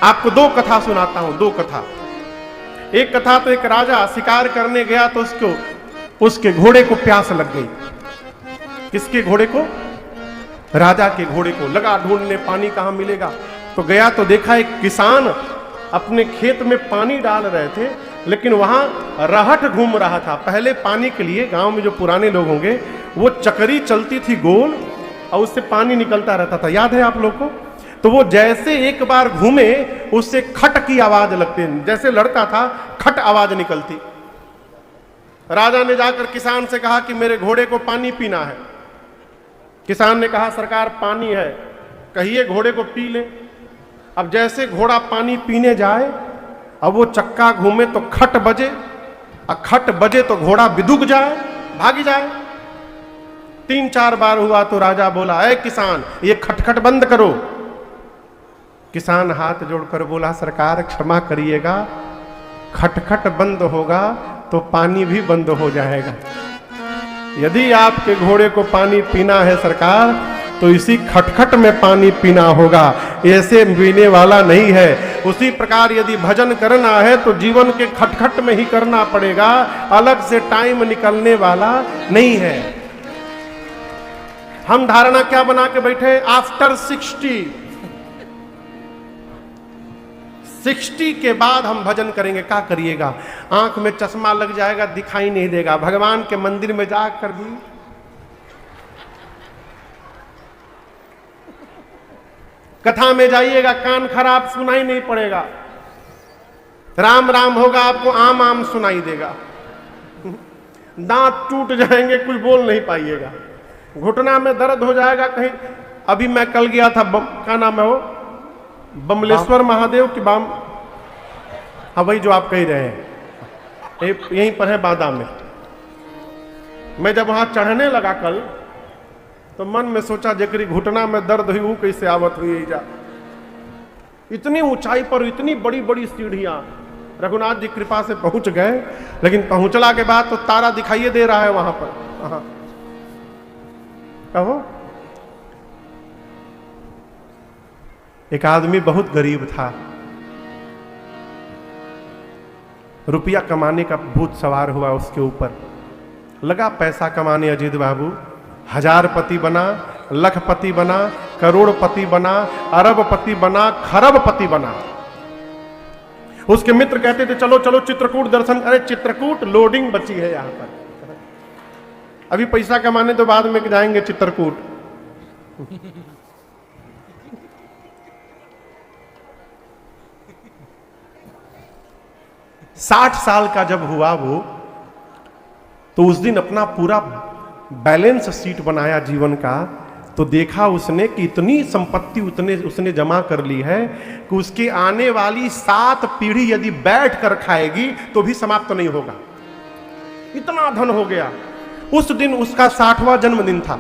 आपको दो कथा सुनाता हूं, दो कथा। एक कथा तो एक राजा शिकार करने गया तो उसके घोड़े को प्यास लग गई। किसके घोड़े को? राजा के घोड़े को। लगा ढूंढने पानी कहां मिलेगा, तो गया तो देखा एक किसान अपने खेत में पानी डाल रहे थे, लेकिन वहां रहट घूम रहा था। पहले पानी के लिए गांव में जो पुराने लोग होंगे वो चक्री चलती थी गोल और उससे पानी निकलता रहता था, याद है आप लोग को? तो वो जैसे एक बार घूमे उससे खट की आवाज लगती, जैसे लड़ता था खट आवाज निकलती। राजा ने जाकर किसान से कहा कि मेरे घोड़े को पानी पीना है। किसान ने कहा सरकार पानी है, कहिए घोड़े को पी ले। अब जैसे घोड़ा पानी पीने जाए, अब वो चक्का घूमे तो खट बजे, और खट बजे तो घोड़ा बिदुक जाए, भाग जाए। 3-4 बार हुआ तो राजा बोला, ऐ किसान ये खटखट बंद करो। किसान हाथ जोड़कर बोला सरकार क्षमा करिएगा, खटखट बंद होगा तो पानी भी बंद हो जाएगा। यदि आपके घोड़े को पानी पीना है सरकार, तो इसी खटखट में पानी पीना होगा, ऐसे पीने वाला नहीं है। उसी प्रकार यदि भजन करना है तो जीवन के खटखट में ही करना पड़ेगा, अलग से टाइम निकलने वाला नहीं है। हम धारणा क्या बना के बैठे? आफ्टर 60 के बाद हम भजन करेंगे। क्या करिएगा? आंख में चश्मा लग जाएगा, दिखाई नहीं देगा। भगवान के मंदिर में जाकर भी कथा में जाइएगा, कान खराब सुनाई नहीं पड़ेगा। राम राम होगा आपको आम आम सुनाई देगा। दांत टूट जाएंगे, कुछ बोल नहीं पाइएगा। घुटना में दर्द हो जाएगा कहीं। अभी मैं कल गया था, क्या नाम है वो, बमलेश्वर महादेव की बाम, हाँ वही जो आप कह रहे हैं, यहीं पर है बादा में। मैं जब वहां चढ़ने लगा कल, तो मन में सोचा जेकरी घुटना में दर्द हुई वो कैसे आवत हुई जा। इतनी ऊंचाई पर इतनी बड़ी बड़ी सीढ़ियां, रघुनाथ जी कृपा से पहुंच गए, लेकिन पहुंचला के बाद तो तारा दिखाई दे रहा है वहां पर। कहो एक आदमी बहुत गरीब था, रुपया कमाने का भूत सवार हुआ उसके ऊपर। लगा पैसा कमाने अजीत बाबू, 1000पति बना, लखपति बना, करोड़पति बना, अरबपति बना, खरबपति बना। उसके मित्र कहते थे चलो चलो चित्रकूट दर्शन। अरे चित्रकूट लोडिंग बची है यहां पर, अभी पैसा कमाने तो बाद में जाएंगे चित्रकूट। 60 साल का जब हुआ वो, तो उस दिन अपना पूरा बैलेंस शीट बनाया जीवन का, तो देखा उसने कि इतनी संपत्ति उसने जमा कर ली है कि उसकी आने वाली 7 पीढ़ी यदि बैठ कर खाएगी तो भी समाप्त नहीं होगा, इतना धन हो गया। उस दिन उसका 60वां जन्मदिन था।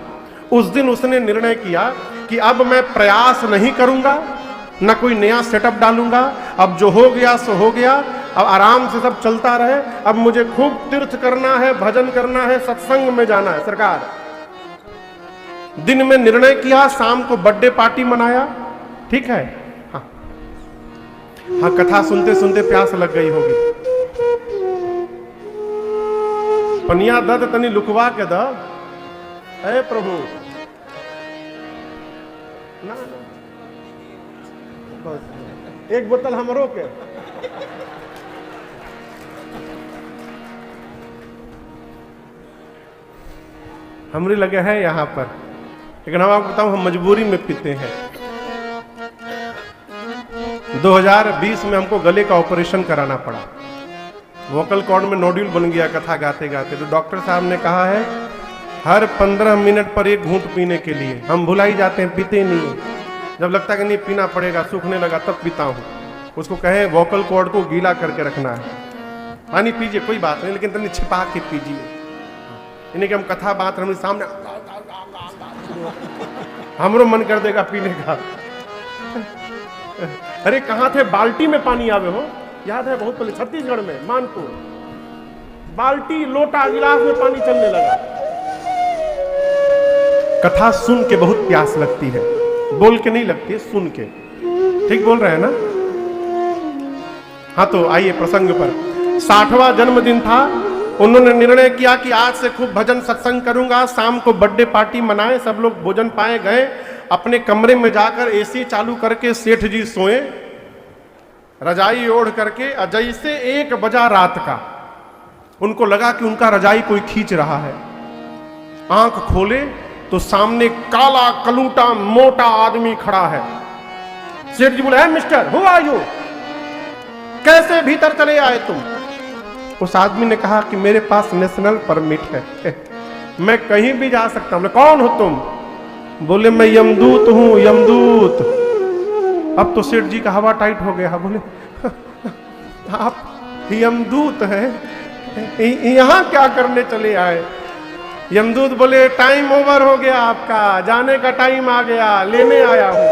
उस दिन उसने निर्णय किया कि अब मैं प्रयास नहीं करूंगा, न कोई नया सेटअप डालूंगा, अब जो हो गया सो हो गया, अब आराम से सब चलता रहे। अब मुझे खूब तीर्थ करना है, भजन करना है, सत्संग में जाना है। सरकार दिन में निर्णय किया, शाम को बर्थडे पार्टी मनाया। ठीक है, हाँ हाँ, कथा सुनते सुनते प्यास लग गई होगी। पनिया दद तनी लुकवा के द, अरे प्रभु ना, बस एक बोतल हमरो के। हमरी लगे हैं यहाँ पर, लेकिन हम आपको बताऊं हम मजबूरी में पीते हैं। 2020 में हमको गले का ऑपरेशन कराना पड़ा, वोकल कॉर्ड में नोड्यूल बन गया कथा गाते गाते। तो डॉक्टर साहब ने कहा है हर 15 मिनट पर एक घूंट पीने के लिए। हम भुलाई जाते हैं, पीते नहीं। जब लगता है कि नहीं पीना पड़ेगा, सूखने लगा तब पीता हूँ। उसको कहें वोकल कॉर्ड को गीला करके रखना है। पानी पीजिए कोई बात नहीं, लेकिन तनी छिपा के पीजिए। इन्हें कि हम कथा बात हमारे सामने, हमरो मन कर देगा पीने का। अरे कहाँ थे, बाल्टी में पानी आवे हो, याद है बहुत पहले छत्तीसगढ़ में मानपुर, बाल्टी लोटा गिलास में पानी चलने लगा। कथा सुन के बहुत प्यास लगती है, बोल के नहीं लगती है, सुन के। ठीक बोल रहे हैं ना? हाँ तो आइए प्रसंग पर। 60वां जन्मदिन था। उन्होंने निर्णय किया कि आज से खूब भजन सत्संग करूंगा। शाम को बर्थडे पार्टी मनाए, सब लोग भोजन पाए। गए अपने कमरे में जाकर एसी चालू करके सेठ जी सोए रजाई ओढ़ करके। जैसे 1 बजा रात का, उनको लगा कि उनका रजाई कोई खींच रहा है। आंख खोले तो सामने काला कलूटा मोटा आदमी खड़ा है। सेठ जी बोले, है मिस्टर, हु आर यू, कैसे भीतर चले आए तुम? उस आदमी ने कहा कि मेरे पास नेशनल परमिट है, मैं कहीं भी जा सकता हूं। कौन हो तुम? बोले, मैं यमदूत हूं, यमदूत। अब तो सेठ जी का हवा टाइट हो गया। बोले, आप यमदूत हैं, यहां क्या करने चले आए? यमदूत बोले, टाइम ओवर हो गया आपका, जाने का टाइम आ गया, लेने आया हूं।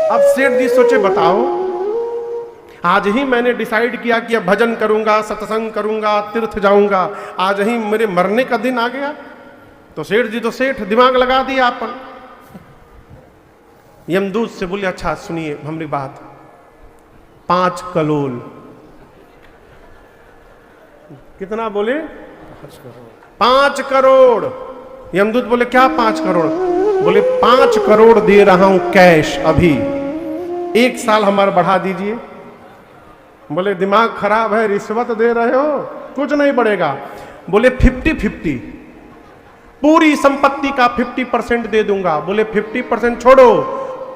अब सेठ जी सोचे, बताओ, आज ही मैंने डिसाइड किया कि अब भजन करूंगा, सत्संग करूंगा, तीर्थ जाऊंगा, आज ही मेरे मरने का दिन आ गया। तो सेठ जी तो सेठ, दिमाग लगा दिया अपन। यमदूत से बोले, अच्छा सुनिए हमारी बात, 5 कलोल। कितना बोले? 5 करोड़। यमदूत बोले, क्या 5 करोड़? बोले, 5 करोड़ दे रहा हूं कैश अभी, 1 साल हमारा बढ़ा दीजिए। बोले, दिमाग खराब है, रिश्वत दे रहे हो, कुछ नहीं बढ़ेगा। बोले, 50-50, पूरी संपत्ति का 50% दे दूंगा। बोले, 50% छोड़ो,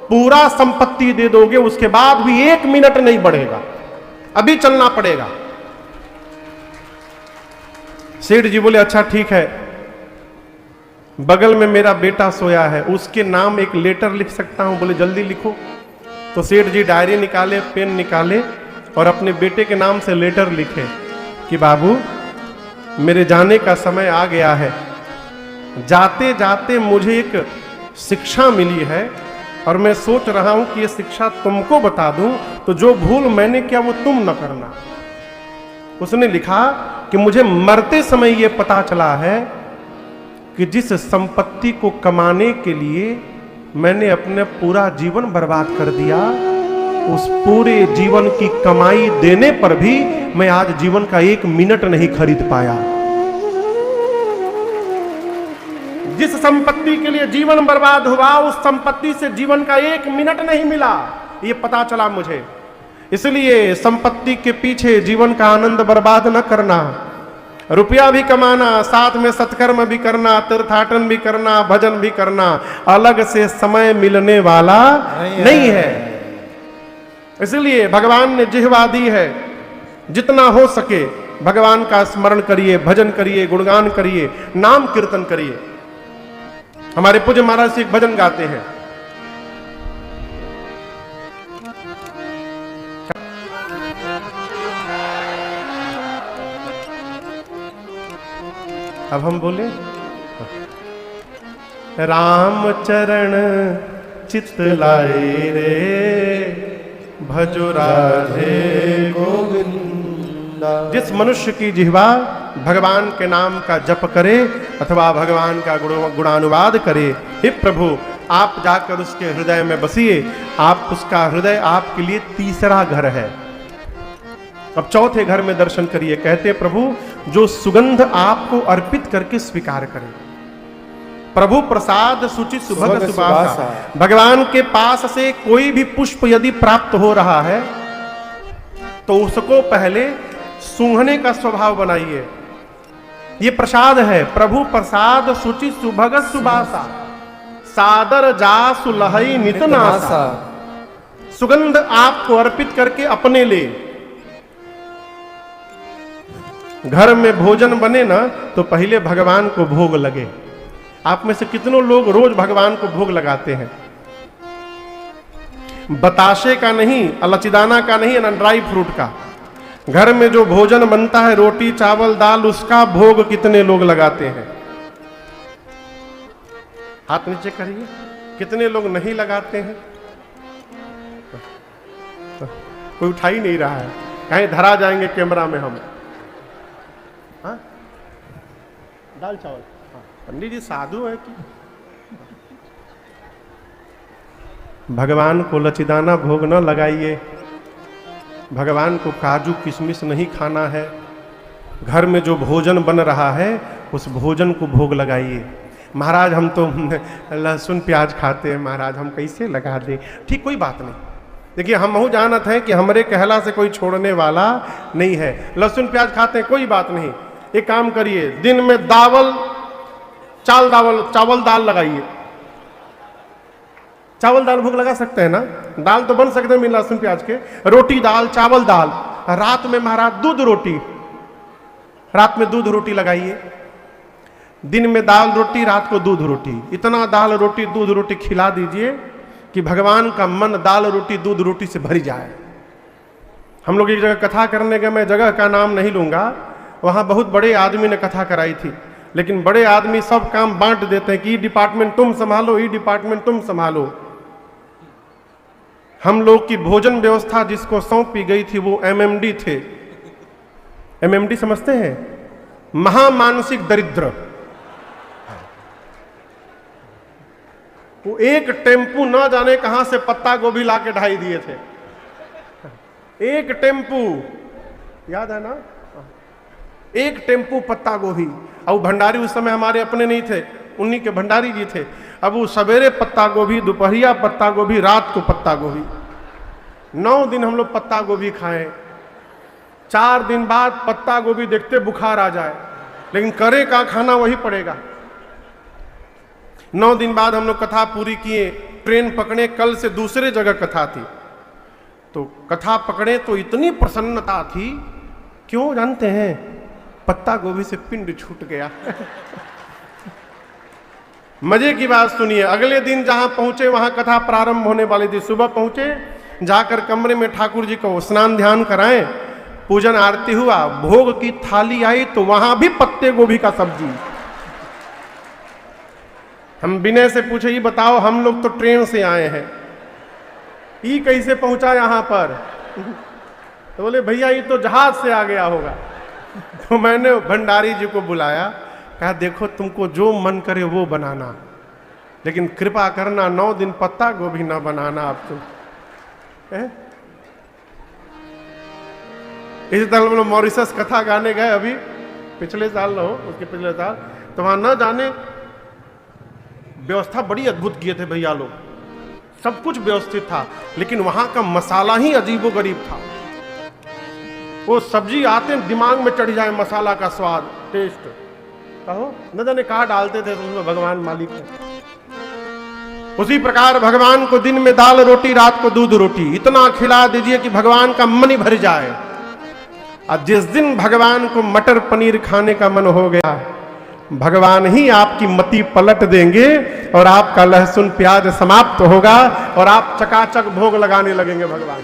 पूरा संपत्ति दे दोगे, उसके बाद भी 1 मिनट नहीं बढ़ेगा, अभी चलना पड़ेगा। सेठ जी बोले, अच्छा ठीक है, बगल में मेरा बेटा सोया है, उसके नाम एक लेटर लिख सकता हूं? बोले, जल्दी लिखो। तो सेठ जी डायरी निकाले, पेन निकाले और अपने बेटे के नाम से लेटर लिखे कि बाबू, मेरे जाने का समय आ गया है, जाते जाते मुझे एक शिक्षा मिली है और मैं सोच रहा हूं कि ये शिक्षा तुमको बता दूं, तो जो भूल मैंने किया वो तुम न करना। उसने लिखा कि मुझे मरते समय ये पता चला है कि जिस संपत्ति को कमाने के लिए मैंने अपना पूरा जीवन बर्बाद कर दिया, उस पूरे जीवन की कमाई देने पर भी मैं आज जीवन का 1 मिनट नहीं खरीद पाया। जिस संपत्ति के लिए जीवन बर्बाद हुआ, उस संपत्ति से जीवन का 1 मिनट नहीं मिला, ये पता चला मुझे। इसलिए संपत्ति के पीछे जीवन का आनंद बर्बाद न करना। रुपया भी कमाना, साथ में सत्कर्म भी करना, तीर्थाटन भी करना, भजन भी करना, अलग से समय मिलने वाला नहीं है। इसलिए भगवान ने जिह्वा दी है, जितना हो सके भगवान का स्मरण करिए, भजन करिए, गुणगान करिए, नाम कीर्तन करिए। हमारे पूज्य महाराज से एक भजन गाते हैं, अब हम बोले, राम चरण चित लाए रे, भजो राधे गोविंदा। जिस मनुष्य की जिह्वा भगवान के नाम का जप करे अथवा भगवान का गुणानुवाद करे, हे प्रभु आप जाकर उसके हृदय में बसिए। आप, उसका हृदय आपके लिए तीसरा घर है। अब चौथे घर में दर्शन करिए। कहते प्रभु जो सुगंध आपको अर्पित करके स्वीकार करे, प्रभु प्रसाद सुचि सुभग सुबासा। भगवान के पास से कोई भी पुष्प यदि प्राप्त हो रहा है तो उसको पहले सूंघने का स्वभाव बनाइए। ये प्रसाद है, प्रभु प्रसाद सुचि सुभग सुबासा, सादर जासु लहई नित नासा। सुगंध आपको अर्पित करके अपने ले। घर में भोजन बने ना तो पहले भगवान को भोग लगे। आप में से कितनों लोग रोज भगवान को भोग लगाते हैं? बताशे का नहीं, लचीदाना का नहीं, ना ड्राई फ्रूट का। घर में जो भोजन बनता है, रोटी चावल दाल, उसका भोग कितने लोग लगाते हैं? हाथ नीचे करिए, कितने लोग नहीं लगाते हैं? कोई उठा ही नहीं रहा है, कहीं धरा जाएंगे कैमरा में हम। हाँ? दाल चावल। पंडित जी साधु है कि? भगवान को लचीदाना भोग न लगाइए। भगवान को काजू किशमिश नहीं खाना है, घर में जो भोजन बन रहा है उस भोजन को भोग लगाइए। महाराज हम तो लहसुन प्याज खाते हैं, महाराज हम कैसे लगा दें? ठीक, कोई बात नहीं। देखिए हम जानत हैं कि हमारे कहला से कोई छोड़ने वाला नहीं है। लहसुन प्याज खाते हैं, कोई बात नहीं। एक काम करिए, दिन में चावल दाल लगाइए। चावल दाल भोग लगा सकते हैं ना, दाल तो बन सकते हैं लहसुन प्याज के। रोटी दाल, चावल दाल। रात में महाराज दूध रोटी, रात में दूध रोटी लगाइए। दिन में दाल रोटी, रात को दूध रोटी। इतना दाल रोटी दूध रोटी खिला दीजिए कि भगवान का मन दाल रोटी दूध रोटी से भर जाए। हम लोग एक जगह कथा करने गए, मैं जगह का नाम नहीं लूंगा, वहां बहुत बड़े आदमी ने कथा कराई थी। लेकिन बड़े आदमी सब काम बांट देते हैं कि ये डिपार्टमेंट तुम संभालो, ये डिपार्टमेंट तुम संभालो। हम लोग की भोजन व्यवस्था जिसको सौंपी गई थी वो एमएमडी थे। एमएमडी समझते हैं? महामानसिक दरिद्र। वो एक टेम्पू न जाने कहां से पत्ता गोभी लाके ढाई दिए थे। एक टेम्पू, याद है ना? एक टेम्पू पत्ता गोभी। और भंडारी उस समय हमारे अपने नहीं थे, उन्हीं के भंडारी जी थे। अब वो सवेरे पत्ता गोभी, दोपहरिया पत्ता गोभी, रात को पत्ता गोभी। 9 दिन हम लोग पत्ता गोभी खाएं। 4 दिन बाद पत्ता गोभी देखते बुखार आ जाए, लेकिन करे का खाना वही पड़ेगा। 9 दिन बाद हम लोग कथा पूरी किए, ट्रेन पकड़े। कल से दूसरे जगह कथा थी, तो कथा पकड़े तो इतनी प्रसन्नता थी। क्यों जानते हैं? पत्ता गोभी से पिंड छूट गया। मजे की बात सुनिए, अगले दिन जहां पहुंचे वहां कथा प्रारंभ होने वाली थी। सुबह पहुंचे, जाकर कमरे में ठाकुर जी को स्नान ध्यान कराएं, पूजन आरती हुआ, भोग की थाली आई तो वहां भी पत्ते गोभी का सब्जी। हम विनय से पूछे, ये बताओ हम लोग तो ट्रेन से आए हैं, ये कैसे पहुंचा यहां पर? तो बोले भैया ये तो जहाज से आ गया होगा। तो मैंने भंडारी जी को बुलाया, कहा देखो तुमको जो मन करे वो बनाना, लेकिन कृपा करना 9 दिन पत्ता गोभी ना बनाना। आप तुम इसी तरह हम लोग मॉरिशस कथा गाने गए अभी पिछले साल, ना हो उसके पिछले साल, तो वहां न जाने व्यवस्था बड़ी अद्भुत किए थे भैया लोग। सब कुछ व्यवस्थित था, लेकिन वहां का मसाला ही अजीबोगरीब था। वो सब्जी आते दिमाग में चढ़ जाए, मसाला का स्वाद, टेस्ट, कहो न जाने कहा डालते थे, तो उसमें भगवान मालिक है। उसी प्रकार भगवान को दिन में दाल रोटी, रात को दूध रोटी, इतना खिला दीजिए कि भगवान का मन ही भर जाए। और जिस दिन भगवान को मटर पनीर खाने का मन हो गया, भगवान ही आपकी मति पलट देंगे और आपका लहसुन प्याज समाप्त होगा और आप चकाचक भोग लगाने लगेंगे। भगवान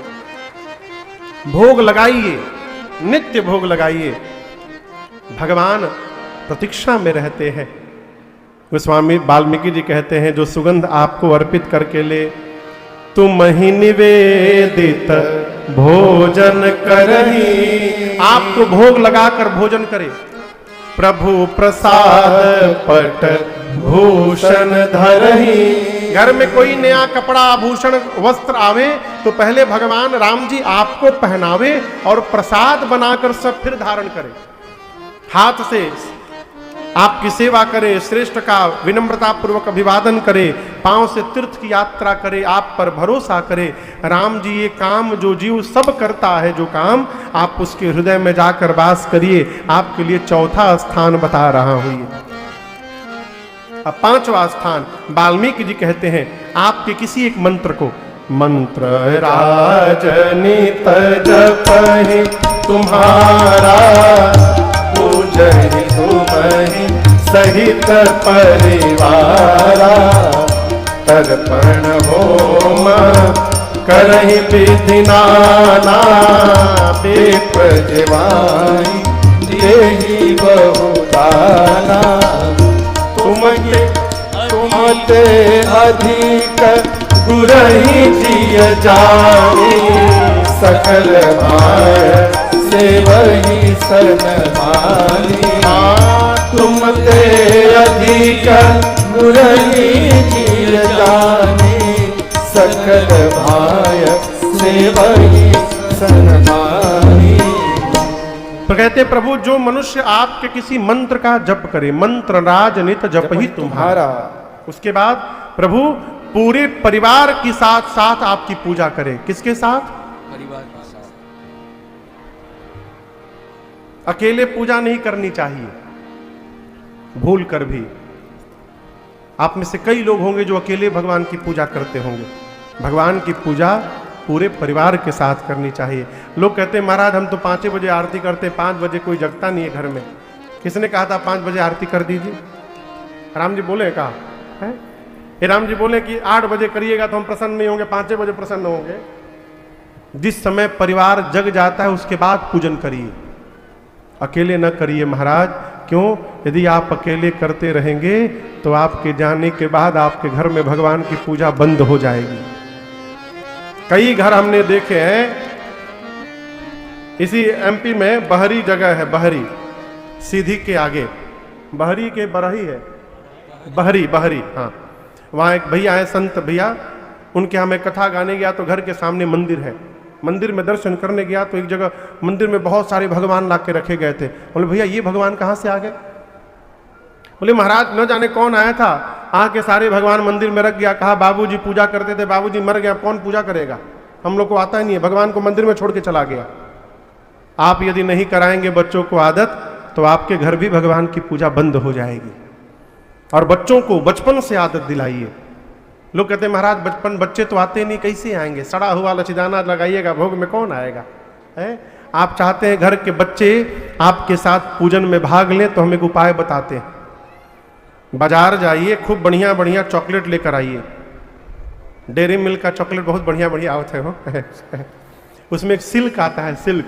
भोग लगाइए, नित्य भोग लगाइए। भगवान प्रतीक्षा में रहते हैं। गोस्वामी वाल्मीकि जी कहते हैं, जो सुगंध आपको अर्पित करके ले, तुम ही निवेदित भोजन करही। आपको भोग लगाकर भोजन करे। प्रभु प्रसाद पट भूषण धरही। घर में कोई नया कपड़ा आभूषण वस्त्र आवे तो पहले भगवान राम जी आपको पहनावे और प्रसाद बनाकर सब फिर धारण करे। हाथ से आपकी सेवा करे, श्रेष्ठ का विनम्रता पूर्वक अभिवादन करे, पांव से तीर्थ की यात्रा करे, आप पर भरोसा करे। राम जी ये काम जो जीव सब करता है, जो काम आप उसके हृदय में जाकर वास करिए। आपके लिए चौथा स्थान बता रहा हूं। अब 5वां स्थान वाल्मीकि जी कहते हैं, आपके किसी एक मंत्र को, मंत्र राजनित जपहि तुम्हारा, पूजहि तुम्हि सहित परिवारा, तर्पण होम करहि विधि नाना, विप्र जिवाहि देहि बहुदाना। तुमते अधिक गुरहि जिय जानी, सकल भाय सेवहि सनमानी। तुमते अधिक गुरहि जिय जानी, सकल भाय सेवहि दर्शन पानी। तो कहते प्रभु जो मनुष्य आपके किसी मंत्र का जप करे, मंत्र राज नित जप ही तुम्हारा, उसके बाद प्रभु पूरे परिवार के साथ साथ आपकी पूजा करे। किसके साथ? परिवार के साथ। अकेले पूजा नहीं करनी चाहिए, भूल कर भी। आप में से कई लोग होंगे जो अकेले भगवान की पूजा करते होंगे। भगवान की पूजा पूरे परिवार के साथ करनी चाहिए। लोग कहते हैं महाराज हम तो 5 बजे आरती करते, 5 बजे कोई जगता नहीं है घर में। किसने कहा था 5 बजे आरती कर दीजिए? राम जी बोले, कहा है? राम जी बोले कि 8 बजे करिएगा तो हम प्रसन्न नहीं होंगे, 5 बजे प्रसन्न होंगे। जिस समय परिवार जग जाता है उसके बाद पूजन करिए, अकेले न करिए महाराज। क्यों? यदि आप अकेले करते रहेंगे तो आपके जाने के बाद आपके घर में भगवान की पूजा बंद हो जाएगी। कई घर हमने देखे हैं, इसी एमपी में बहरी जगह है, बहरी सीधी के आगे, बहरी के बरही है, बहरी बहरी, हाँ। वहाँ एक भैया है, संत भैया, उनके यहाँ मैं कथा गाने गया तो घर के सामने मंदिर है। मंदिर में दर्शन करने गया तो एक जगह मंदिर में बहुत सारे भगवान ला के रखे गए थे। बोले भैया ये भगवान कहाँ से आ गए? बोले महाराज न जाने कौन आया था, आके सारे भगवान मंदिर में रख गया। कहा बाबूजी पूजा करते थे, बाबूजी मर गया, कौन पूजा करेगा, हम लोग को आता ही नहीं है। भगवान को मंदिर में छोड़ के चला गया। आप यदि नहीं कराएंगे बच्चों को आदत तो आपके घर भी भगवान की पूजा बंद हो जाएगी। और बच्चों को बचपन से आदत दिलाइए। लोग कहते हैं महाराज बचपन बच्चे तो आते नहीं, कैसे आएंगे? सड़ा हुआ लचीदाना लगाइएगा, भोग में कौन आएगा है? आप चाहते हैं घर के बच्चे आपके साथ पूजन में भाग लें तो हम एक उपाय बताते हैं। बाजार जाइए, खूब बढ़िया बढ़िया चॉकलेट लेकर आइए। डेयरी मिल्क का चॉकलेट बहुत बढ़िया बढ़िया होता है वो उसमें एक सिल्क आता है, सिल्क,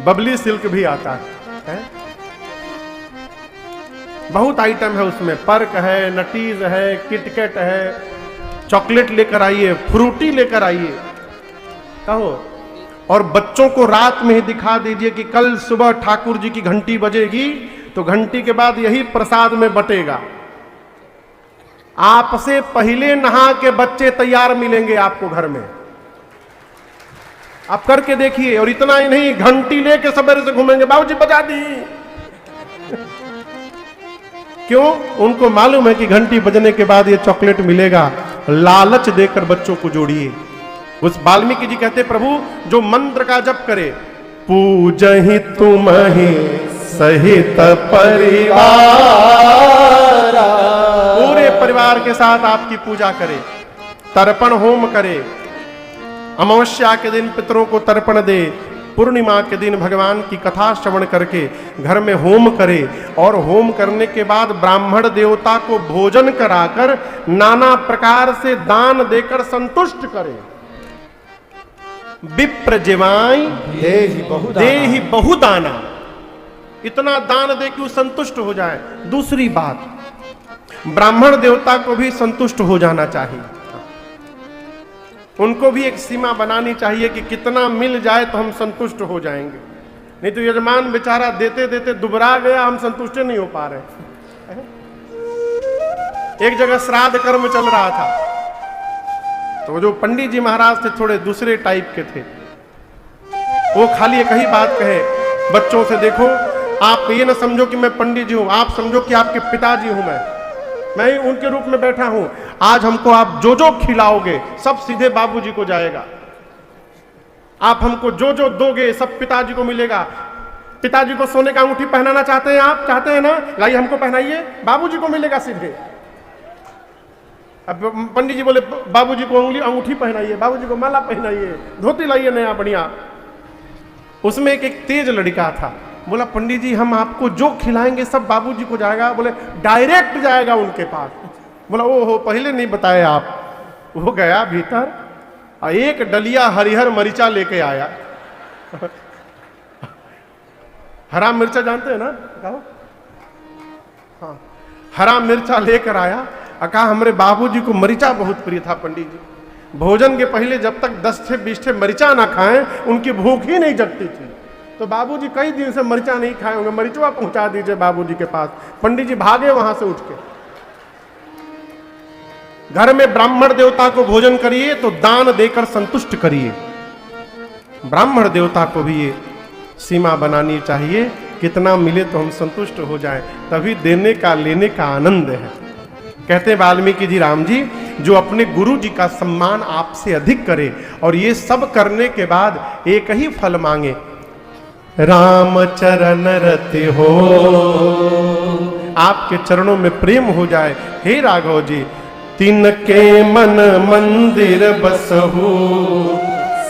बबली सिल्क भी आता है। बहुत आइटम है उसमें, पर्क है, नटीज है, किटकैट है। चॉकलेट लेकर आइए, फ्रूटी लेकर आइए, कहो। और बच्चों को रात में ही दिखा दीजिए कि कल सुबह ठाकुर जी की घंटी बजेगी तो घंटी के बाद यही प्रसाद में बटेगा। आपसे पहले नहा के बच्चे तैयार मिलेंगे आपको घर में। आप करके देखिए। और इतना ही नहीं, घंटी लेके सवेरे से घूमेंगे, बाबूजी बजा दी। क्यों? उनको मालूम है कि घंटी बजने के बाद ये चॉकलेट मिलेगा। लालच देकर बच्चों को जोड़िए। उस वाल्मीकि जी कहते प्रभु जो मंत्र का जप करे, पूजहि तुम्हि सहित परिवार, पूरे परिवार के साथ आपकी पूजा करे, तर्पण होम करे, अमावस्या के दिन पितरों को तर्पण दे, पूर्णिमा के दिन भगवान की कथा श्रवण करके घर में होम करे, और होम करने के बाद ब्राह्मण देवता को भोजन कराकर नाना प्रकार से दान देकर संतुष्ट करे। विप्र जिवाई देहि बहुदाना, इतना दान दे कि वो संतुष्ट हो जाए। दूसरी बात, ब्राह्मण देवता को भी संतुष्ट हो जाना चाहिए। उनको भी एक सीमा बनानी चाहिए कि कितना मिल जाए तो हम संतुष्ट हो जाएंगे। नहीं तो यजमान बेचारा देते देते दुबरा गया, हम संतुष्ट नहीं हो पा रहे। एक जगह श्राद्ध कर्म चल रहा था, तो जो पंडित जी महाराज थे थोड़े दूसरे टाइप के थे। वो खाली एक ही बात कहे बच्चों से, देखो आप ये ना समझो कि मैं पंडित जी हूं, आप समझो कि आपके पिताजी हूं मैं ही उनके रूप में बैठा हूं। आज हमको आप जो जो खिलाओगे सब सीधे बाबूजी को जाएगा। आप हमको जो जो दोगे सब पिताजी को मिलेगा। पिताजी को सोने का अंगूठी पहनाना चाहते हैं आप, चाहते हैं ना, लाइए हमको पहनाइए, बाबूजी को मिलेगा सीधे। अब पंडित जी बोले बाबूजी को अंगूठी पहनाइए, बाबूजी को माला पहनाइए, धोती लाइए नया बढ़िया। उसमें एक तेज लड़का था, बोला पंडित जी हम आपको जो खिलाएंगे सब बाबूजी को जाएगा। बोले डायरेक्ट जाएगा उनके पास। बोला ओहो पहले नहीं बताए आप। वो गया भीतर और एक डलिया हरिहर मरीचा लेके आया। हरा मिर्चा जानते हैं ना, कहो हाँ, हरा मिर्चा लेकर आया। कहा हमारे बाबूजी को मरीचा बहुत प्रिय था पंडित जी, भोजन के पहले जब तक 10 से 20 ठे मरीचा ना खाएं उनकी भूख ही नहीं जगती थी। तो बाबूजी कई दिन से मरीचा नहीं खाए होंगे, मरीचवा पहुंचा दीजिए बाबूजी के पास। पंडित जी भागे वहां से उठ के। घर में ब्राह्मण देवता को भोजन करिए तो दान देकर संतुष्ट करिए। ब्राह्मण देवता को भी ये सीमा बनानी चाहिए, कितना मिले तो हम संतुष्ट हो जाएं, तभी देने का लेने का आनंद है। कहते हैं वाल्मीकि जी, राम जी जो अपने गुरु जी का सम्मान आपसे अधिक करे और ये सब करने के बाद एक ही फल मांगे, राम चरण रति हो, आपके चरणों में प्रेम हो जाए। हे राघव जी, तिनके मन मंदिर बसहु,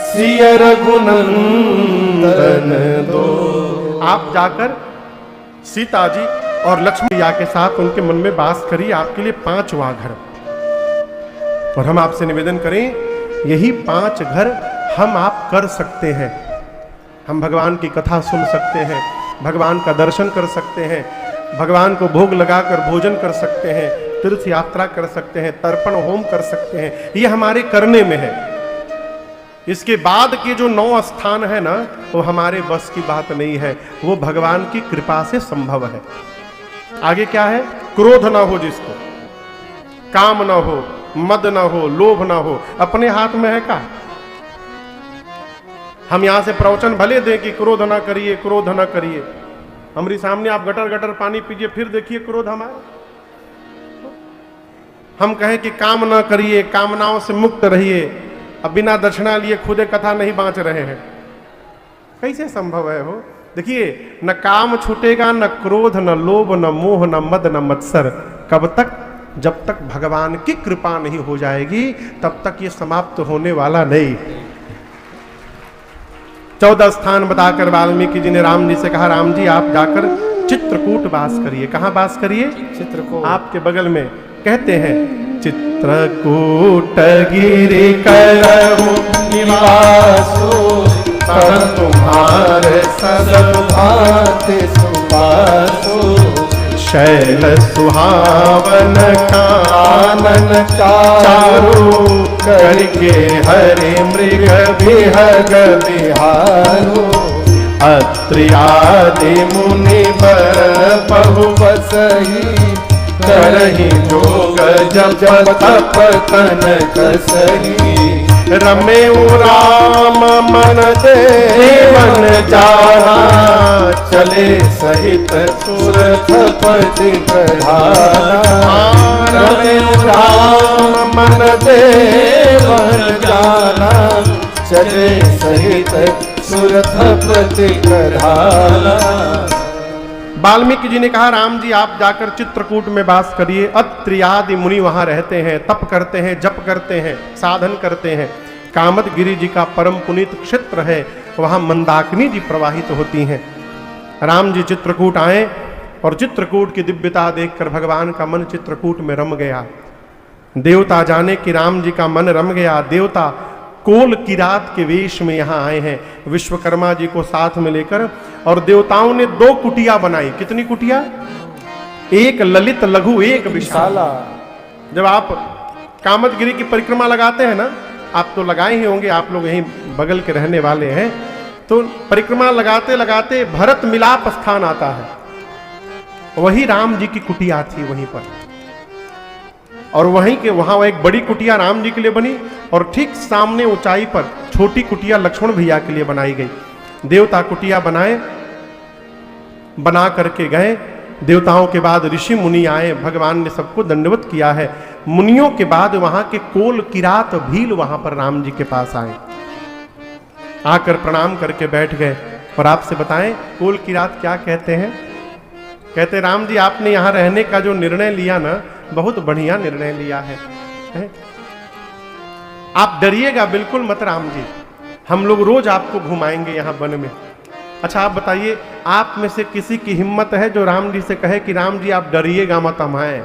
सिय रघुनंदन दो। आप जाकर सीता जी और लक्ष्मी मैया के साथ उनके मन में वास करिए, आपके लिए 5वां घर। और हम आपसे निवेदन करें, यही 5 घर हम आप कर सकते हैं। हम भगवान की कथा सुन सकते हैं, भगवान का दर्शन कर सकते हैं, भगवान को भोग लगाकर भोजन कर सकते हैं, तीर्थ यात्रा कर सकते हैं, तर्पण होम कर सकते हैं। ये हमारे करने में है। इसके बाद के जो 9 स्थान है ना, वो हमारे बस की बात नहीं है, वो भगवान की कृपा से संभव है। आगे क्या है? क्रोध ना हो जिसको, काम ना हो, मद ना हो, लोभ ना हो, अपने हाथ में है का। हम यहां से प्रवचन भले दें कि क्रोध ना करिए, क्रोध ना करिए, हमारे सामने आप गटर गटर पानी पीजिए, फिर देखिए क्रोध हमारा। हम कहें कि काम ना करिए, कामनाओं से मुक्त रहिए, अब बिना दक्षिणा लिए खुदे कथा नहीं बांच रहे हैं, कैसे संभव है हो? देखिए, न काम छूटेगा, न क्रोध, न लोभ, न मोह, न मद, न मत्सर। कब तक? जब तक भगवान की कृपा नहीं हो जाएगी, तब तक ये समाप्त होने वाला नहीं। 14 स्थान बताकर वाल्मीकि जी ने राम जी से कहा, राम जी आप जाकर चित्रकूट वास करिए। कहाँ वास करिए? चित्रकूट, आपके बगल में। कहते हैं, चित्रकूट गिरि करहु निवासो, तब तुम्हारे सब भांति सुबासो, शैल सुहावन कानन चारु, करके हरि मृग विहग बिहारो, अत्रि आदि मुनि बर बहु बसहि, करहि जोग जप तप तन कसहि, रमेउ राम मन देवन जाना, चले सहित सुरथपति प्रधाना, रमेउ राम मन देवन जाना, चले सहित सुरथपति प्रधाना। वाल्मीकि जी ने कहा, राम जी आप जाकर चित्रकूट में वास करिए। अत्रि आदि मुनि वहां रहते हैं, तप करते हैं, जप करते हैं, साधन करते हैं। कामद गिरि जी का परम पुनीत क्षेत्र है, वहां मंदाकिनी जी प्रवाहित होती हैं। राम जी चित्रकूट आए और चित्रकूट की दिव्यता देखकर भगवान का मन चित्रकूट में रम गया। देवता जाने कि राम जी का मन रम गया। देवता कोल किरात के वेश में यहाँ आए हैं, विश्वकर्मा जी को साथ में लेकर, और देवताओं ने 2 कुटिया बनाई। कितनी कुटिया? एक ललित, लघु, एक विशाला। जब आप कामदगिरी की परिक्रमा लगाते हैं ना, आप तो लगाए ही होंगे, आप लोग यहीं बगल के रहने वाले हैं, तो परिक्रमा लगाते लगाते भरत मिलाप स्थान आता है, वही राम जी की कुटिया थी वहीं पर। और वहीं के वहां एक बड़ी कुटिया राम जी के लिए बनी, और ठीक सामने ऊंचाई पर छोटी कुटिया लक्ष्मण भैया के लिए बनाई गई। देवता कुटिया बनाए, बना करके गए। देवताओं के बाद ऋषि मुनि आए, भगवान ने सबको दंडवत किया है। मुनियों के बाद वहां के कोल किरात भील वहां पर राम जी के पास आए, आकर प्रणाम करके बैठ गए। और आपसे बताएं, कोल किरात क्या कहते हैं? कहते राम जी आपने यहां रहने का जो निर्णय लिया ना, बहुत बढ़िया निर्णय लिया है? आप डरिएगा बिल्कुल मत राम जी, हम लोग रोज आपको घुमाएंगे यहाँ वन में। अच्छा आप बताइए, आप में से किसी की हिम्मत है जो राम जी से कहे कि राम जी आप डरिएगा मत, हम आए?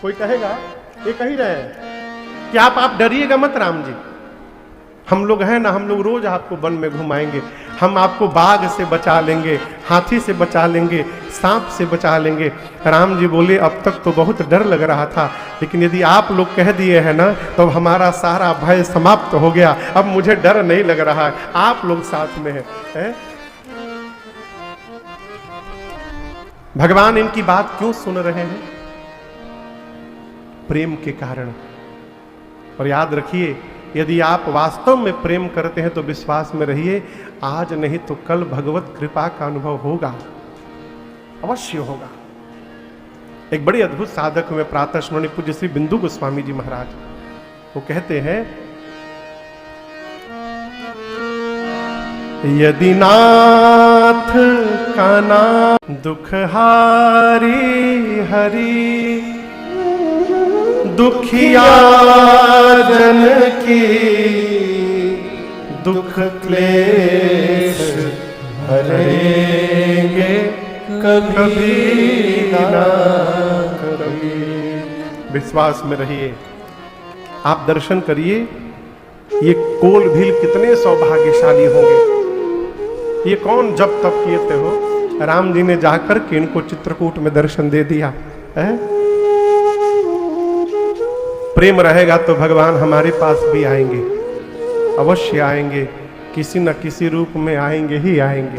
कोई कहेगा? ये कही रहे कि आप डरिएगा मत राम जी, हम लोग हैं ना, हम लोग रोज आपको वन में घुमाएंगे, हम आपको बाघ से बचा लेंगे, हाथी से बचा लेंगे, सांप से बचा लेंगे। राम जी बोले अब तक तो बहुत डर लग रहा था, लेकिन यदि आप लोग कह दिए हैं ना, तो हमारा सारा भय समाप्त हो गया, अब मुझे डर नहीं लग रहा है, आप लोग साथ में हैं। भगवान इनकी बात क्यों सुन रहे हैं? प्रेम के कारण। और याद रखिए, यदि आप वास्तव में प्रेम करते हैं तो विश्वास में रहिए, आज नहीं तो कल भगवत कृपा का अनुभव होगा, अवश्य होगा। एक बड़े अद्भुत साधक हुए प्रातः स्मरणीय पूज्य श्री बिंदु गोस्वामी जी महाराज, वो कहते हैं, यदि नाथ का नाम दुख हारी हरि, दुखिया जन की दुख क्लेश हरेंगे कभी ना कभी। विश्वास में रहिए, आप दर्शन करिए, ये कोल भील कितने सौभाग्यशाली होंगे। ये कौन जब तब किए थे हो, राम जी ने जाकर के इनको चित्रकूट में दर्शन दे दिया है। प्रेम रहेगा तो भगवान हमारे पास भी आएंगे, अवश्य आएंगे, किसी न किसी रूप में आएंगे ही आएंगे।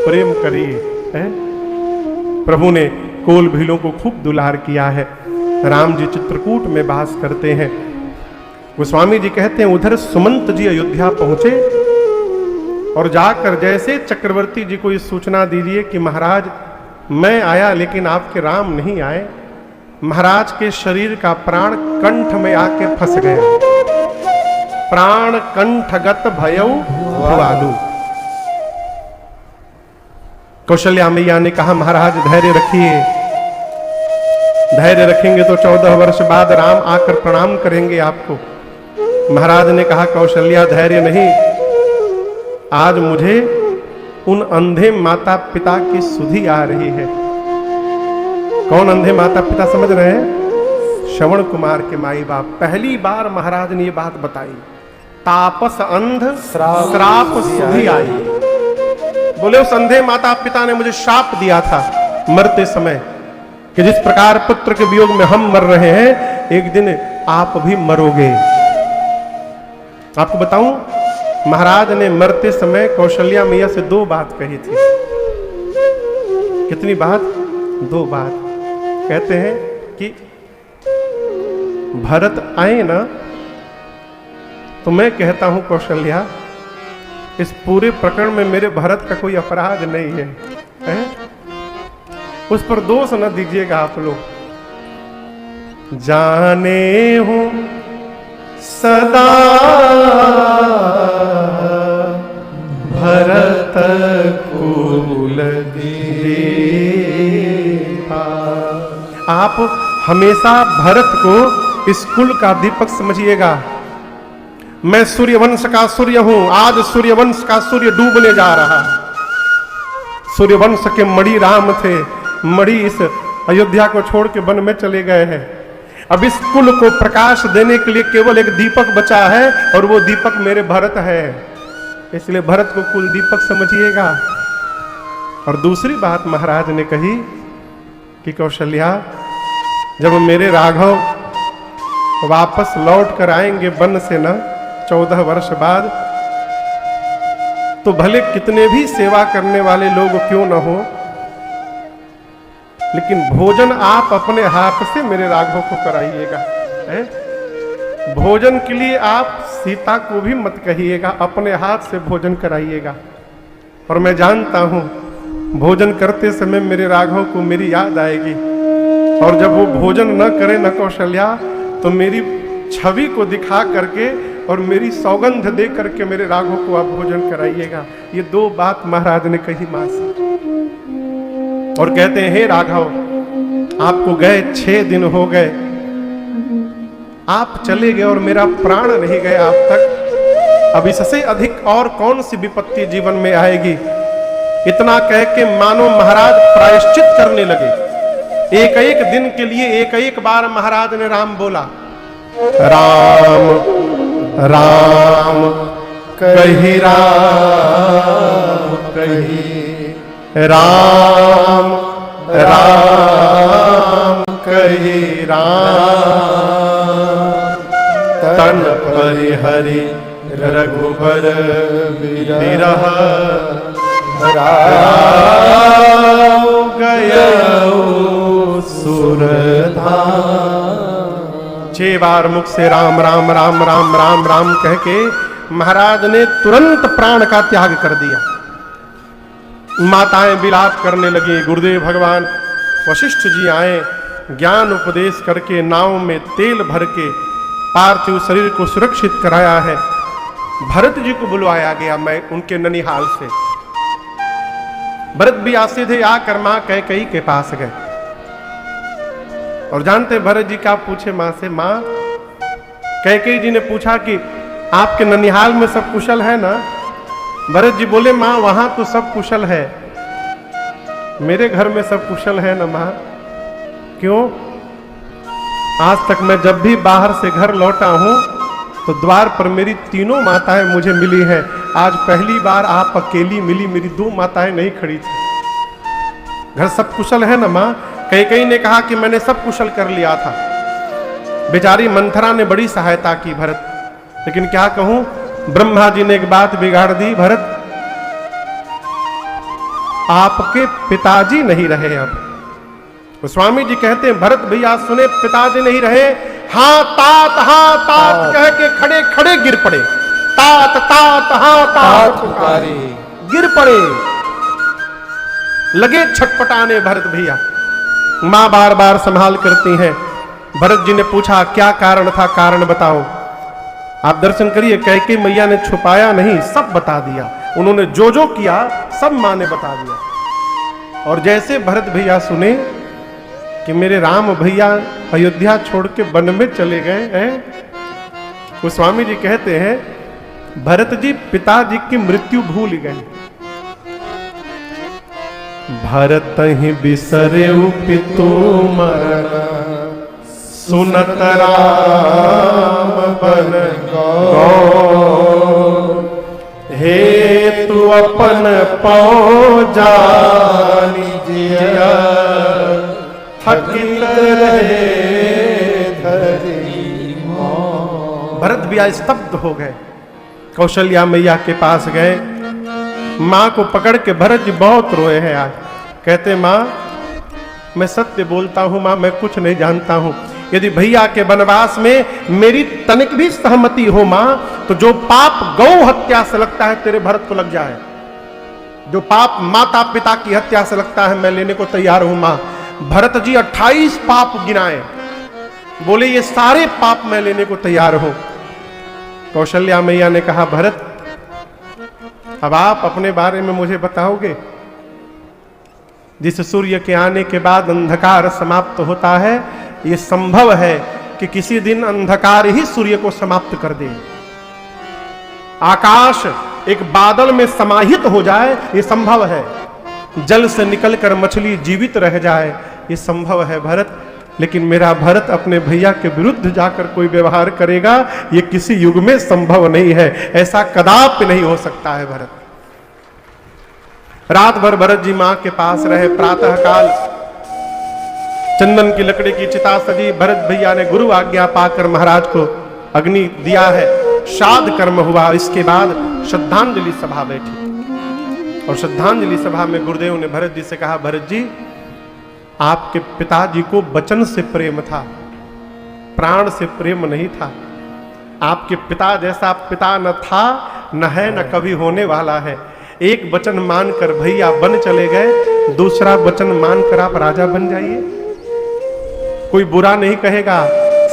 प्रेम करिए, है? प्रभु ने कोल भीलों को खूब दुलार किया है। राम जी चित्रकूट में वास करते हैं। गोस्वामी जी कहते हैं, उधर सुमंत जी अयोध्या पहुंचे और जाकर जैसे चक्रवर्ती जी को ये सूचना दीजिए कि महाराज मैं आया लेकिन आपके राम नहीं आए, महाराज के शरीर का प्राण कंठ में आके फंस गया। प्राण कंठगत भयउ भवालु। कौशल्या मैया ने कहा, महाराज धैर्य रखिए, धैर्य रखेंगे तो 14 वर्ष बाद राम आकर प्रणाम करेंगे आपको। महाराज ने कहा, कौशल्या धैर्य नहीं, आज मुझे उन अंधे माता पिता की सुधि आ रही है। कौन अंधे माता पिता समझ रहे हैं? श्रवण कुमार के माई बाप। पहली बार महाराज ने ये बात बताई, तापस अंध श्राप सुधि आई। बोले उस अंधे माता पिता ने मुझे श्राप दिया था मरते समय कि जिस प्रकार पुत्र के वियोग में हम मर रहे हैं, एक दिन आप भी मरोगे। आपको बताऊं, महाराज ने मरते समय कौशल्या मैया से 2 बात कही थी। कितनी बात? 2 बात। कहते हैं कि भरत आए ना तो मैं कहता हूं कौशल्या, इस पूरे प्रकरण में मेरे भरत का कोई अपराध नहीं है, है? उस पर दोष न दीजिएगा आप लोग। जाने हूं सदा भरत कुल दीपा। आप हमेशा भरत को इस कुल का दीपक समझिएगा। मैं सूर्यवंश का सूर्य हूं, आज सूर्यवंश का सूर्य डूबने जा रहा। सूर्यवंश के मणि राम थे, मणि इस अयोध्या को छोड़ के वन में चले गए हैं। अब इस कुल को प्रकाश देने के लिए केवल एक दीपक बचा है और वो दीपक मेरे भरत है, इसलिए भरत को कुल दीपक समझिएगा। और दूसरी बात महाराज ने कही कि कौशल्या, जब मेरे राघव वापस लौट कर आएंगे वन से ना 14 वर्ष बाद, तो भले कितने भी सेवा करने वाले लोग क्यों न हो, लेकिन भोजन आप अपने हाथ से मेरे राघव को कराइएगा। भोजन के लिए आप सीता को भी मत कहिएगा, अपने हाथ से भोजन कराइएगा। और मैं जानता हूं भोजन करते समय मेरे राघव को मेरी याद आएगी, और जब वो भोजन न करे न कौशल्या, तो मेरी छवि को दिखा करके और मेरी सौगंध दे करके मेरे राघव को आप भोजन कराइएगा। ये 2 बात महाराज ने कही मां से। और कहते हैं, हे राघव, आपको गए 6 दिन हो गए, आप चले गए और मेरा प्राण नहीं गया अब तक। अब इससे अधिक और कौन सी विपत्ति जीवन में आएगी? इतना कह के मानो महाराज प्रायश्चित करने लगे। एक एक दिन के लिए एक एक बार महाराज ने राम बोला। राम राम कही, राम कही, राम राम कही, राम तन परिहरि रघुबर विरह राम गयो सुरधाम। 6 बार मुख से राम राम राम राम राम राम कह के महाराज ने तुरंत प्राण का त्याग कर दिया। माताएं विलाप करने लगी। गुरुदेव भगवान वशिष्ठ जी आए, ज्ञान उपदेश करके नाव में तेल भर के पार्थिव शरीर को सुरक्षित कराया है। भरत जी को बुलवाया गया, मैं उनके ननिहाल से। भरत भी सीधे आकर मां कैकेयी के पास गए और जानते भरत जी क्या पूछे मां से? मां, कैकेयी जी ने पूछा कि आपके ननिहाल में सब कुशल है ना? भरत जी बोले, मां वहां तो सब कुशल है, मेरे घर में सब कुशल है ना मां? क्यों? आज तक मैं जब भी बाहर से घर लौटा हूं तो द्वार पर मेरी तीनों माताएं मुझे मिली हैं। आज पहली बार आप अकेली मिली, मेरी 2 माताएं नहीं खड़ी थी। घर सब कुशल है ना मां? कैकेयी ने कहा कि मैंने सब कुशल कर लिया था। बेचारी मंथरा ने बड़ी सहायता की भरत, लेकिन क्या कहूं, ब्रह्मा जी ने एक बात बिगाड़ दी। भरत, आपके पिताजी नहीं रहे अब। तो स्वामी जी कहते हैं, भरत भैया सुने, पिताजी नहीं रहे, हाँ तात कह के खड़े खड़े गिर पड़े। तात तात हाँ तात पुकारे, गिर पड़े, लगे छटपटाने भरत भैया। मां बार बार संभाल करती हैं। भरत जी ने पूछा क्या कारण था, कारण बताओ। आप दर्शन करिए, कैकेयी मैया ने छुपाया नहीं, सब बता दिया। उन्होंने जो जो किया सब मां ने बता दिया। और जैसे भरत भैया सुने कि मेरे राम भैया अयोध्या छोड़ के वन में चले गए हैं, वो स्वामी जी कहते हैं, भरत जी पिताजी की मृत्यु भूल गए। भरत ही बिसरे पितु मरण, सुनत राम बन गौ। हे तू अपन पौ जानी जिया, थकित रहे धरी मोह। भरत भैया स्तब्ध हो गए। कौशल्या मैया के पास गए, मां को पकड़ के भरत जी बहुत रोए हैं। आज कहते, मां मैं सत्य बोलता हूं मां, मैं कुछ नहीं जानता हूं। यदि भैया के वनवास में मेरी तनिक भी सहमति हो मां, तो जो पाप गौ हत्या से लगता है तेरे भरत को लग जाए, जो पाप माता पिता की हत्या से लगता है मैं लेने को तैयार हूं मां। भरत जी 28 पाप गिनाए, बोले ये सारे पाप मैं लेने को तैयार हूं। कौशल्या मैया ने कहा, भरत अब आप अपने बारे में मुझे बताओगे? जिस सूर्य के आने के बाद अंधकार समाप्त होता है, ये संभव है कि किसी दिन अंधकार ही सूर्य को समाप्त कर दे। आकाश एक बादल में समाहित हो जाए, ये संभव है। जल से निकलकर मछली जीवित रह जाए, ये संभव है भरत। लेकिन मेरा भरत अपने भैया के विरुद्ध जाकर कोई व्यवहार करेगा, ये किसी युग में संभव नहीं है। ऐसा कदापि नहीं हो सकता है भरत। रात भर भरत जी मां के पास रहे। प्रातः काल चंदन की लकड़ी की चिता सजी। भरत भैया ने गुरु आज्ञा पाकर महाराज को अग्नि दिया है। श्राद्ध कर्म हुआ। इसके बाद श्रद्धांजलि सभा बैठी और श्रद्धांजलि सभा में गुरुदेव ने भरत जी से कहा, भरत जी आपके पिताजी को वचन से प्रेम था, प्राण से प्रेम नहीं था। आपके पिता जैसा पिता न था, न है, न कभी होने वाला है। एक वचन मानकर भैया बन चले गए, दूसरा वचन मानकर आप राजा बन जाइए। कोई बुरा नहीं कहेगा,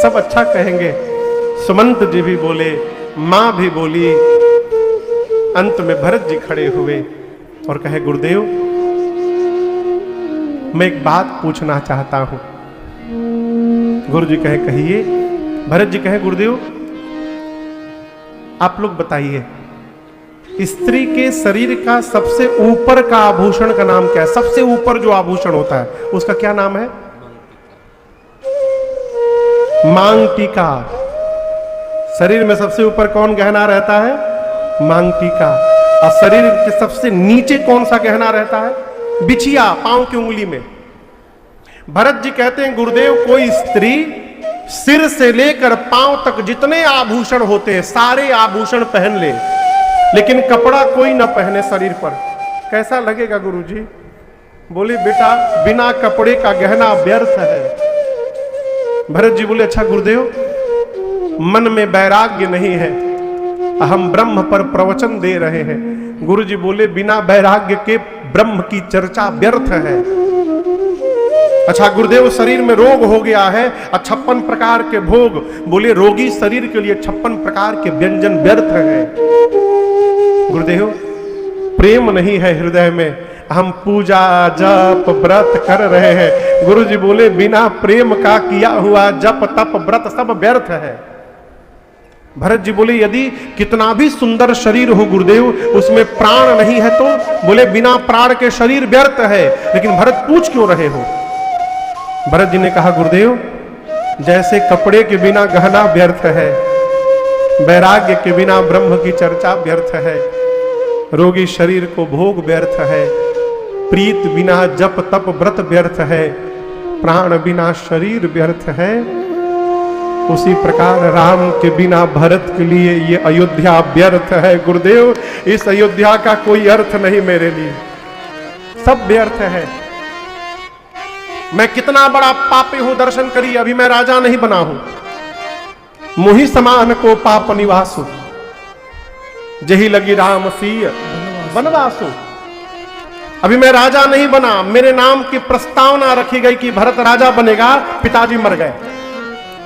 सब अच्छा कहेंगे। सुमंत जी भी बोले, मां भी बोली। अंत में भरत जी खड़े हुए और कहे, गुरुदेव मैं एक बात पूछना चाहता हूं। गुरु जी कहे, कहिए। भरत जी कहे, गुरुदेव आप लोग बताइए, स्त्री के शरीर का सबसे ऊपर का आभूषण का नाम क्या है? सबसे ऊपर जो आभूषण होता है उसका क्या नाम है? मांग टीका। शरीर में सबसे ऊपर कौन गहना रहता है? मांग टीका। और शरीर के सबसे नीचे कौन सा गहना रहता है? बिछिया, पांव की उंगली में। भरत जी कहते हैं, गुरुदेव कोई स्त्री सिर से लेकर पांव तक जितने आभूषण होते हैं सारे आभूषण पहन ले, लेकिन कपड़ा कोई ना पहने शरीर पर, कैसा लगेगा गुरुजी? बोले, बेटा बिना कपड़े का गहना व्यर्थ है। भरत जी बोले, अच्छा गुरुदेव मन में वैराग्य नहीं है, हम ब्रह्म पर प्रवचन दे रहे हैं। गुरु जी बोले बिना वैराग्य के ब्रह्म की चर्चा व्यर्थ है। अच्छा गुरुदेव शरीर में रोग हो गया है, 56 प्रकार के भोग, बोले रोगी शरीर के लिए 56 प्रकार के व्यंजन व्यर्थ है। गुरुदेव प्रेम नहीं है हृदय में, हम पूजा जप व्रत कर रहे हैं। गुरु जी बोले बिना प्रेम का किया हुआ जप तप व्रत सब व्यर्थ है। भरत जी बोले यदि कितना भी सुंदर शरीर हो गुरुदेव, उसमें प्राण नहीं है तो बोले बिना प्राण के शरीर व्यर्थ है। लेकिन भरत पूछ क्यों रहे हो? भरत जी ने कहा गुरुदेव जैसे कपड़े के बिना गहना व्यर्थ है, वैराग्य के बिना ब्रह्म की चर्चा व्यर्थ है, रोगी शरीर को भोग व्यर्थ है, प्रीत बिना जप तप व्रत व्यर्थ है, प्राण बिना शरीर व्यर्थ है, उसी प्रकार राम के बिना भरत के लिए ये अयोध्या व्यर्थ है। गुरुदेव इस अयोध्या का कोई अर्थ नहीं मेरे लिए, सब व्यर्थ है। मैं कितना बड़ा पापी हूं दर्शन करिए, अभी मैं राजा नहीं बना हूं। मुहि समान को पाप निवासु, जही लगी राम सीय वनवासु। अभी मैं राजा नहीं बना, मेरे नाम की प्रस्तावना रखी गई कि भरत राजा बनेगा, पिताजी मर गए,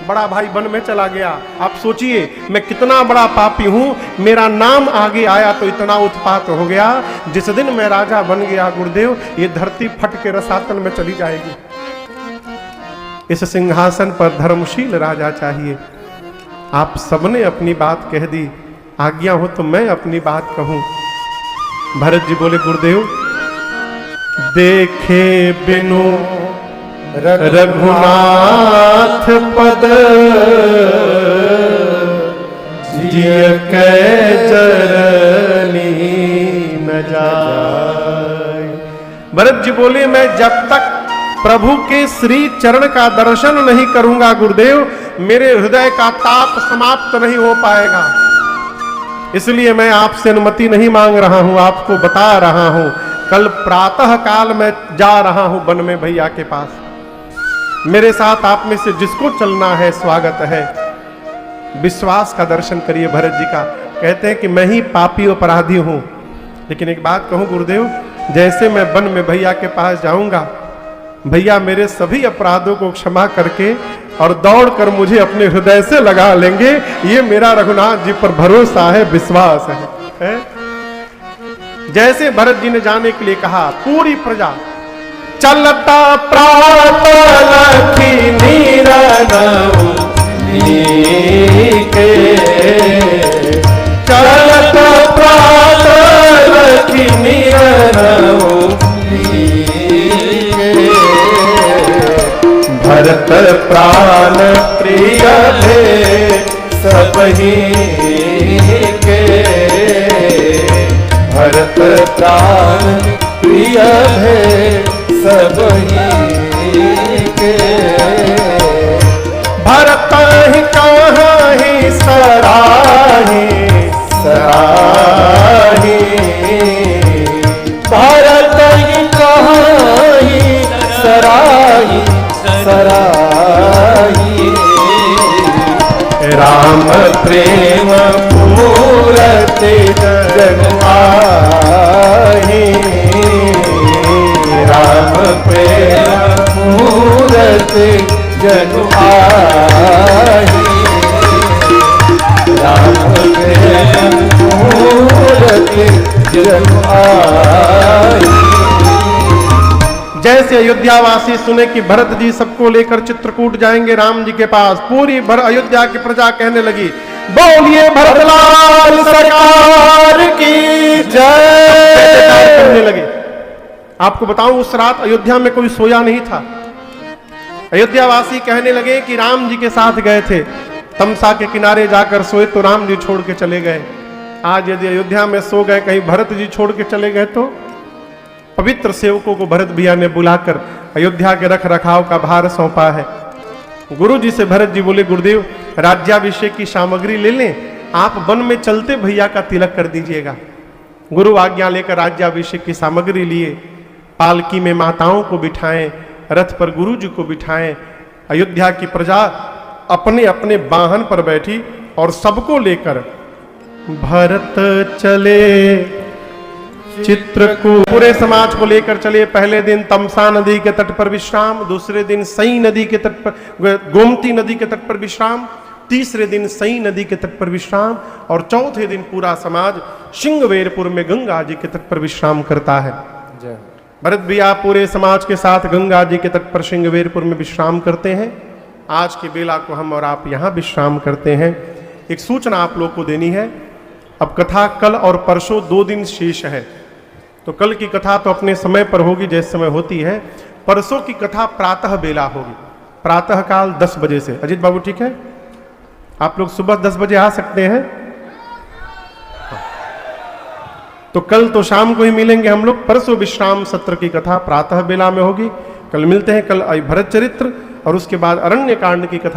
बड़ा भाई वन में चला गया। आप सोचिए मैं कितना बड़ा पापी हूं, मेरा नाम आगे आया तो इतना उत्पात हो गया। जिस दिन मैं राजा बन गया गुरुदेव, ये धरती फट के रसातल में चली जाएगी। इस सिंहासन पर धर्मशील राजा चाहिए। आप सबने अपनी बात कह दी, आज्ञा हो तो मैं अपनी बात कहूं। भरत जी बोले गुरुदेव देखे बिनु रघुनाथ पद, जिय कै जरनी न जाय। भरत जी बोले मैं जब तक प्रभु के श्री चरण का दर्शन नहीं करूंगा गुरुदेव, मेरे हृदय का ताप समाप्त नहीं हो पाएगा। इसलिए मैं आपसे अनुमति नहीं मांग रहा हूं, आपको बता रहा हूं। कल प्रातः काल में जा रहा हूं वन में भैया के पास, मेरे साथ आप में से जिसको चलना है स्वागत है। विश्वास का दर्शन करिए भरत जी का। कहते हैं कि मैं ही पापी अपराधी हूं, लेकिन एक बात कहूं गुरुदेव, जैसे मैं वन में भैया के पास जाऊंगा, भैया मेरे सभी अपराधों को क्षमा करके और दौड़कर मुझे अपने हृदय से लगा लेंगे। ये मेरा रघुनाथ जी पर भरोसा है, विश्वास है? जैसे भरत जी ने जाने के लिए कहा, पूरी प्रजा चलता प्रात लखी नीरनऊ नीके, चलता प्रात लखी नीरनऊ नीके, भरत प्राण प्रिय भे सबही के, भरत प्राण प्रिय भे सबही के, भरत ही कहीं सराही सराही, भरत ही कहीं सराही सराही, राम प्रेम मूरति जग आही, राम प्रेम मूरति जग आही, राम प्रेम मूरति जग आही। जैसे अयोध्यावासी सुने कि भरत जी सबको लेकर चित्रकूट जाएंगे राम जी के पास, पूरी अयोध्या की प्रजा कहने लगी बोलिए भरतलाल सरकार की जय करने लगे। आपको बताऊं उस रात अयोध्या में कोई सोया नहीं था। अयोध्यावासी कहने लगे कि राम जी के साथ गए थे, तमसा के किनारे जाकर सोए तो राम जी छोड़ के चले गए। आज यदि अयोध्या में सो गए, कहीं भरत जी छोड़ के चले गए तो पवित्र सेवकों को भरत भैया ने बुलाकर अयोध्या के रख रखाव का भार सौंपा है। गुरु जी से भरत जी बोले गुरुदेव राज्याभिषेक की सामग्री ले लें, आप वन में चलते भैया का तिलक कर दीजिएगा। गुरु आज्ञा लेकर राज्याभिषेक की सामग्री लिए, पालकी में माताओं को बिठाएं, रथ पर गुरु जी को बिठाएं। अयोध्या की प्रजा अपने अपने वाहन पर बैठी और सबको लेकर भरत चले चित्रकूट। पूरे समाज को लेकर चले। पहले दिन तमसा नदी के तट पर विश्राम, दूसरे दिन सई नदी के तट पर, गोमती नदी के तट पर विश्राम, तीसरे दिन सई नदी के तट पर विश्राम और चौथे दिन पूरा समाज सिंहवेरपुर में गंगा जी के तट पर विश्राम करता है। भरत भैया पूरे समाज के साथ गंगा जी के तट पर सिंहवेरपुर में विश्राम करते हैं। आज की बेला को हम और आप यहाँ विश्राम करते हैं। एक सूचना आप लोग को देनी है। अब कथा कल और परसों 2 दिन शेष है, तो कल की कथा तो अपने समय पर होगी जैसे समय होती है। परसों की कथा प्रातः बेला होगी, प्रातः काल 10 बजे से। अजीत बाबू ठीक है? आप लोग सुबह 10 बजे आ सकते हैं। तो कल तो शाम को ही मिलेंगे हम लोग। परसों विश्राम सत्र की कथा प्रातः बेला में होगी। कल मिलते हैं। कल भरत चरित्र और उसके बाद अरण्य कांड की कथा